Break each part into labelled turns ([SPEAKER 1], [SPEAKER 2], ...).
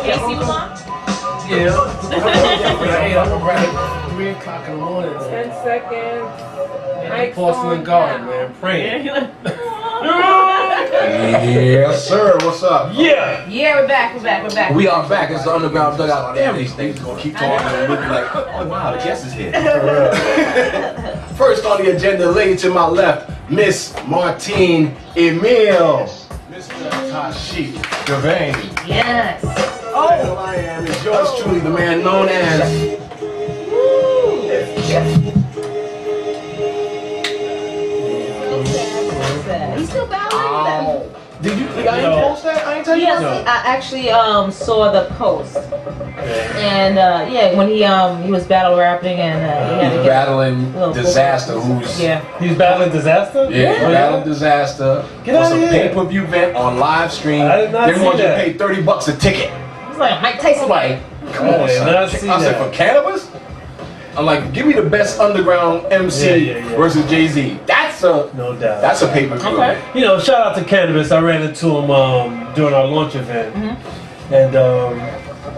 [SPEAKER 1] Casey was on?
[SPEAKER 2] Yeah. 3 o'clock in the morning.
[SPEAKER 1] 10 seconds.
[SPEAKER 2] Porcelain garden, man. Praying.
[SPEAKER 3] Yes, sir. What's up?
[SPEAKER 2] Yeah.
[SPEAKER 1] Yeah, we're back.
[SPEAKER 3] We are back. It's the Underground Dugout. Damn, these things gonna keep talking and we'll be like, oh wow, the guest is here. First on the agenda, lady to my left, Miss Martine Emile. Mr. Tashik Devane.
[SPEAKER 1] Yes.
[SPEAKER 3] Oh, I am. It's yours truly, the man known as.
[SPEAKER 1] He's still battling them.
[SPEAKER 3] Did you? I didn't post that. I didn't tell you.
[SPEAKER 1] Yes, I actually saw the post, and yeah, when he was battle rapping and he had to get
[SPEAKER 3] battling Disaster.
[SPEAKER 2] He's battling Disaster.
[SPEAKER 3] Yeah, he's battling Disaster.
[SPEAKER 2] Get out of here.
[SPEAKER 3] Pay-per-view event on live stream.
[SPEAKER 2] I did not see that.
[SPEAKER 3] They want you to pay $30 a ticket.
[SPEAKER 1] It's like Mike Tyson.
[SPEAKER 3] I'm like, come on, son. I said for cannabis. I'm like, give me the best underground MC versus Jay-Z. That's a
[SPEAKER 2] no doubt.
[SPEAKER 3] That's a pay-per-view.
[SPEAKER 1] Okay.
[SPEAKER 2] You know, shout out to Cannabis. I ran into him during our launch event, and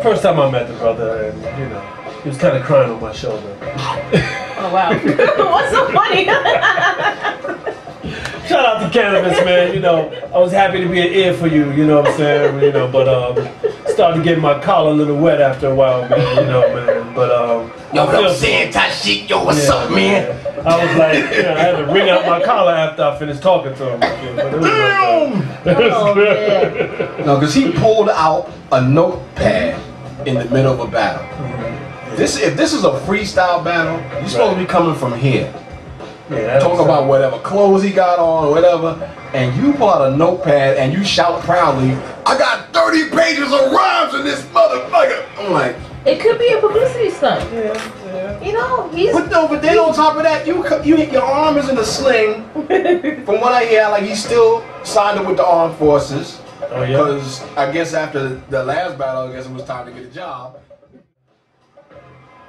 [SPEAKER 2] first time I met the brother, and you know, he was kind of crying on my shoulder.
[SPEAKER 1] Oh wow! What's so funny?
[SPEAKER 2] Shout out to Cannabis, man. You know, I was happy to be an ear for you. You know what I'm saying? You know, but started getting my collar a little wet after a while, man. You know, man. But
[SPEAKER 3] yo, what I'm saying, Tashik, yo, what's up, man?
[SPEAKER 2] I was like, you know, I had to wring out my collar after I finished talking to him. But it was good.
[SPEAKER 3] No, because he pulled out a notepad in the middle of a battle. If this is a freestyle battle, you're supposed to be coming from here.
[SPEAKER 2] Yeah,
[SPEAKER 3] talk about whatever clothes he got on or whatever, and you pull out a notepad and you shout proudly, I got 30 pages of rhymes in this motherfucker. I'm like,
[SPEAKER 1] it could be a publicity stunt.
[SPEAKER 2] Yeah.
[SPEAKER 1] You know, he's.
[SPEAKER 3] But then on top of that, you your arm is in a sling. From what I hear, like he's still signed up with the armed forces.
[SPEAKER 2] Oh yeah.
[SPEAKER 3] Because I guess after the last battle, I guess it was time to get a job.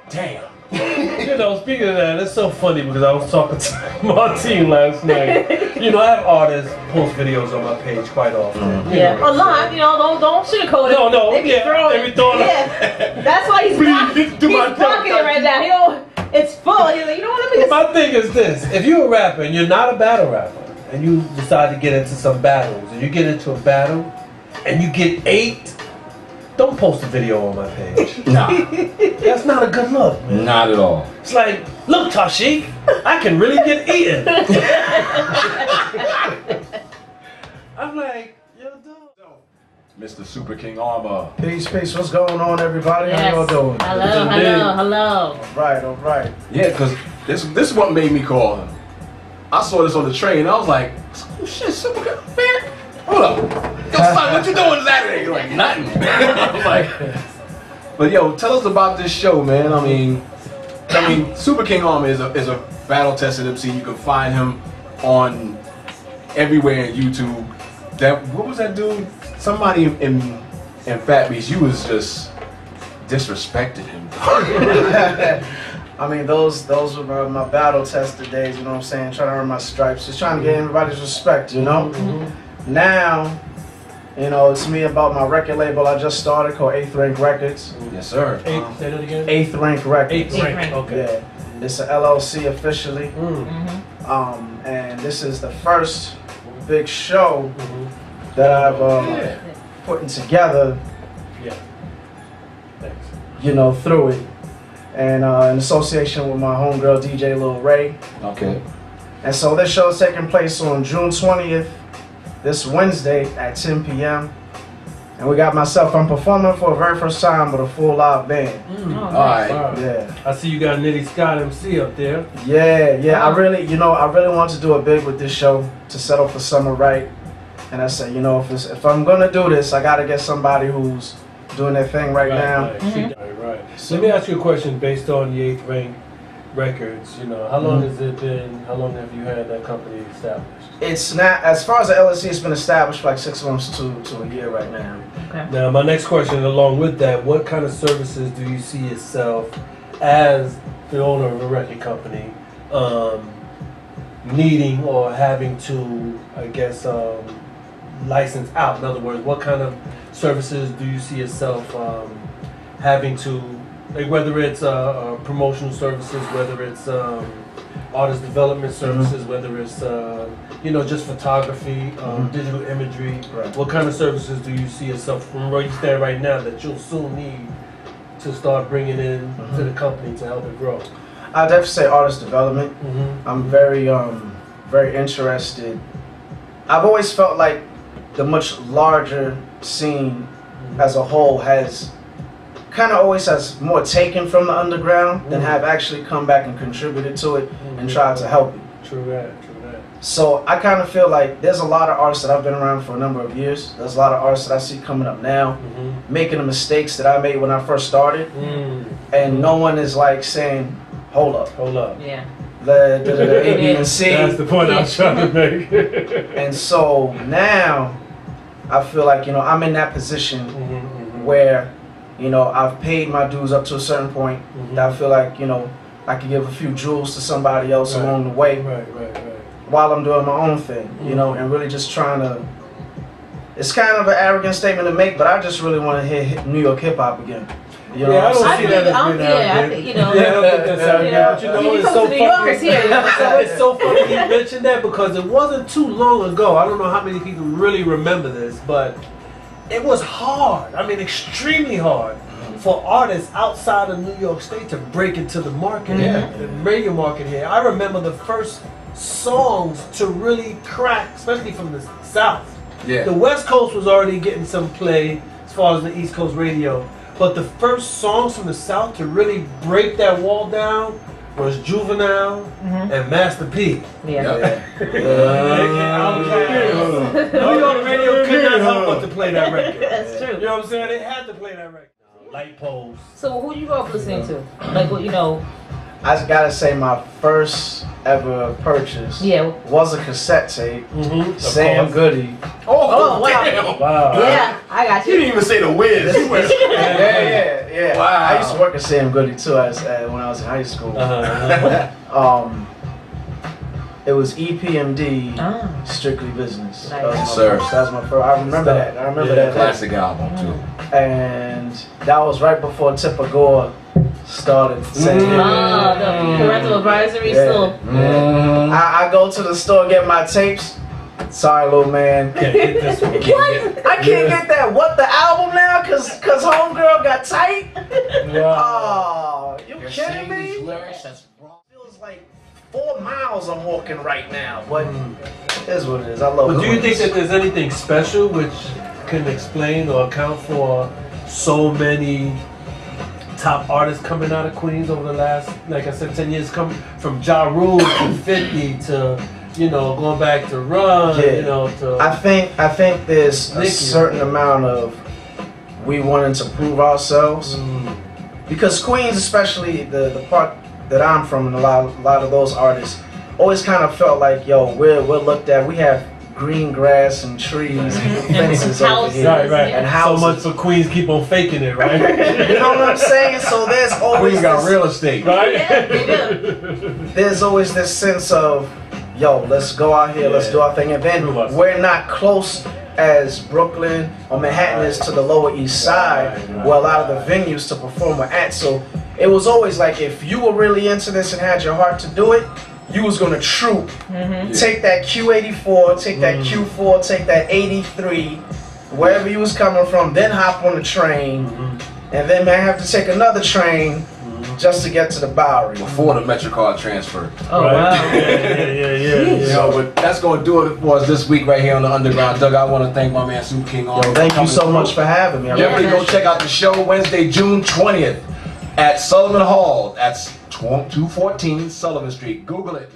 [SPEAKER 3] Damn.
[SPEAKER 2] You know, speaking of that, it's so funny because I was talking to Martine last night. You know, I have artists post videos on my page quite often.
[SPEAKER 1] Yeah, a lot. You know, don't sugarcoat it.
[SPEAKER 2] No,
[SPEAKER 1] they be throwing it. Yeah, that's why he's blocking it right now. You know, it's full. He's like, you know what? Let me just.
[SPEAKER 2] My thing is this: if you're a rapper and you're not a battle rapper, and you decide to get into some battles, and you get into a battle, and you get 8. Don't post a video on my page.
[SPEAKER 3] Nah.
[SPEAKER 2] That's not a good look, man.
[SPEAKER 3] Not at all.
[SPEAKER 2] It's like, look, Tashik, I can really get eaten. I'm like, yo, dude.
[SPEAKER 3] Mr. SuperKing Armor.
[SPEAKER 4] Peace, peace. What's going on, everybody?
[SPEAKER 1] Yes.
[SPEAKER 4] How y'all doing?
[SPEAKER 1] Hello.
[SPEAKER 4] All right.
[SPEAKER 3] Yeah, because this is what made me call him. I saw this on the train. I was like, oh, shit, SuperKing, man. Hold up. Yo, son, what you doing Saturday? You're like, nothing. I'm like, but yo, tell us about this show, man. I mean, SuperKing Armor is a battle tested MC. You can find him on everywhere in YouTube. What was that dude? Somebody in Fat Beast, you was just disrespected him.
[SPEAKER 4] I mean, those were my battle tested days. You know what I'm saying? Trying to earn my stripes, just trying to get everybody's respect. You know. Now, you know, it's me about my record label I just started called 8th Rank Records.
[SPEAKER 3] Yes, sir.
[SPEAKER 2] Say that again?
[SPEAKER 4] 8th Rank Records.
[SPEAKER 2] 8th Rank, okay.
[SPEAKER 4] Yeah, it's an LLC officially. And this is the first big show that I've putting together.
[SPEAKER 2] Yeah. Thanks.
[SPEAKER 4] You know, through it, and in association with my homegirl DJ Lil Ray.
[SPEAKER 3] Okay.
[SPEAKER 4] And so this show is taking place on June 20th. This Wednesday at 10 p.m. And we got myself, I'm performing for the very first time with a full live band.
[SPEAKER 3] Alright.
[SPEAKER 4] Yeah.
[SPEAKER 2] I see you got Nitty Scott MC up there.
[SPEAKER 4] Yeah. I really wanted to do it big with this show to set off the summer right. And I said, you know, if I'm gonna do this, I gotta get somebody who's doing their thing right now.
[SPEAKER 2] Right. So let me ask you a question based on the 8th Rank Records. You know, how long has it been? How long have you had that company established?
[SPEAKER 4] It's not, as far as the LLC, it's been established for like 6 months to a year right now.
[SPEAKER 1] Okay.
[SPEAKER 2] Now, my next question, along with that, what kind of services do you see yourself as the owner of a record company needing or having to, I guess, license out? In other words, what kind of services do you see yourself having to, like whether it's promotional services, whether it's artist development services, whether it's just photography, digital imagery.
[SPEAKER 4] Right.
[SPEAKER 2] What kind of services do you see yourself from where you stand right now that you'll soon need to start bringing in to the company to help it grow?
[SPEAKER 4] I'd definitely say artist development. I'm very very interested. I've always felt like the much larger scene as a whole has kind of always has more taken from the underground than have actually come back and contributed to it and tried to help it.
[SPEAKER 2] True that.
[SPEAKER 4] So I kind of feel like there's a lot of artists that I've been around for a number of years. There's a lot of artists that I see coming up now, making the mistakes that I made when I first started, and no one is like saying, hold up.
[SPEAKER 1] Yeah.
[SPEAKER 4] The A, B, and C.
[SPEAKER 2] That's the point I was trying to make.
[SPEAKER 4] And so now I feel like, I'm in that position where, I've paid my dues up to a certain point that I feel like, I could give a few jewels to somebody else along the way while I'm doing my own thing, and really just trying to, it's kind of an arrogant statement to make, but I just really want to hear New York hip hop again.
[SPEAKER 2] I don't see that as being arrogant.
[SPEAKER 1] I think,
[SPEAKER 2] I don't think that's arrogant. But it's so funny. It's so funny you mentioned that because it wasn't too long ago. I don't know how many people really remember this, but it was hard. I mean, extremely hard for artists outside of New York State to break into the market, the radio market here. I remember the first songs to really crack, especially from the South.
[SPEAKER 3] Yeah.
[SPEAKER 2] The West Coast was already getting some play as far as the East Coast radio. But the first songs from the South to really break that wall down was Juvenile and Master P.
[SPEAKER 1] Yeah.
[SPEAKER 2] New York radio could not help but to play that record.
[SPEAKER 1] That's true.
[SPEAKER 2] You know what I'm saying? They had to play that record. Light poles.
[SPEAKER 1] So who you grew up listening to? Like,
[SPEAKER 4] I just gotta say my first ever purchase was a cassette tape. Sam Goody.
[SPEAKER 3] Oh,
[SPEAKER 1] wow.
[SPEAKER 3] damn.
[SPEAKER 2] Wow.
[SPEAKER 1] Yeah, I got you.
[SPEAKER 3] You didn't even say the Wiz. You went
[SPEAKER 4] Yeah.
[SPEAKER 3] Wow.
[SPEAKER 4] I used to work at Sam Goody too when I was in high school. It was EPMD, Strictly Business. That was
[SPEAKER 3] sir.
[SPEAKER 4] That was my first. I remember that. I remember that.
[SPEAKER 3] Classic album too.
[SPEAKER 4] And that was right before Tipper Gore started saying
[SPEAKER 1] the parental advisory still.
[SPEAKER 4] I go to the store get my tapes. Sorry, little man.
[SPEAKER 2] Can't get this one.
[SPEAKER 4] I can't get that. What, the album now? Cause Homegirl got tight. Oh, you kidding me? Feels like 4 miles I'm walking right now, but it is what it is. I love it.
[SPEAKER 2] But do you think that there's anything special which can explain or account for so many top artists coming out of Queens over the last, like I said, 10 years, come from Ja Rule to 50 to, going back to Run, to...
[SPEAKER 4] I think there's a certain amount of we wanting to prove ourselves. Because Queens, especially the part that I'm from, and a lot of those artists, always kind of felt like, we're looked at, we have green grass and trees and fences over here.
[SPEAKER 2] Right.
[SPEAKER 4] And houses.
[SPEAKER 2] So much for Queens keep on faking it, right?
[SPEAKER 4] You know what I'm saying? So there's always
[SPEAKER 3] got real estate.
[SPEAKER 2] Right?
[SPEAKER 4] There's always this sense of, let's go out here, let's do our thing. And then we're not close as Brooklyn or Manhattan is to the Lower East Side, where a lot of the venues to perform were at. So it was always like, if you were really into this and had your heart to do it, you was gonna troop, take that Q84, take that Q4, take that 83, wherever you was coming from, then hop on the train, and then may have to take another train just to get to the Bowery.
[SPEAKER 3] Before the MetroCard transfer.
[SPEAKER 1] Oh, wow.
[SPEAKER 3] Yeah. But that's gonna do it for us this week right here on the Underground Dugout. I want to thank my man SuperKing.
[SPEAKER 4] Thank you so much for having me.
[SPEAKER 3] Definitely go check out the show Wednesday, June 20th at Sullivan Hall. That's 214 Sullivan Street. Google it.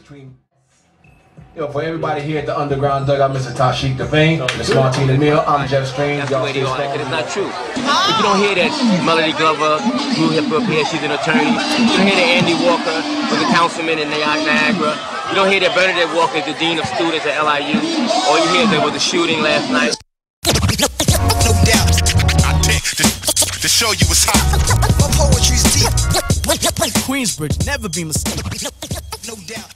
[SPEAKER 3] For everybody here at the Underground Dugout, Mr. Tashik Devane, Miss Martina Neal, I'm Jeff Strange.
[SPEAKER 5] That's the way they are, because it's not true. If you don't hear that Melody Glover, grew hip up here, she's an attorney. You don't hear that Andy Walker was a councilman in Niagara. You don't hear that Bernadette Walker is the dean of students at LIU. All you hear is there was a shooting last night.
[SPEAKER 6] No doubt. I think to show you what's hot. My poetry's deep. Queensbridge, never be mistaken. No doubt.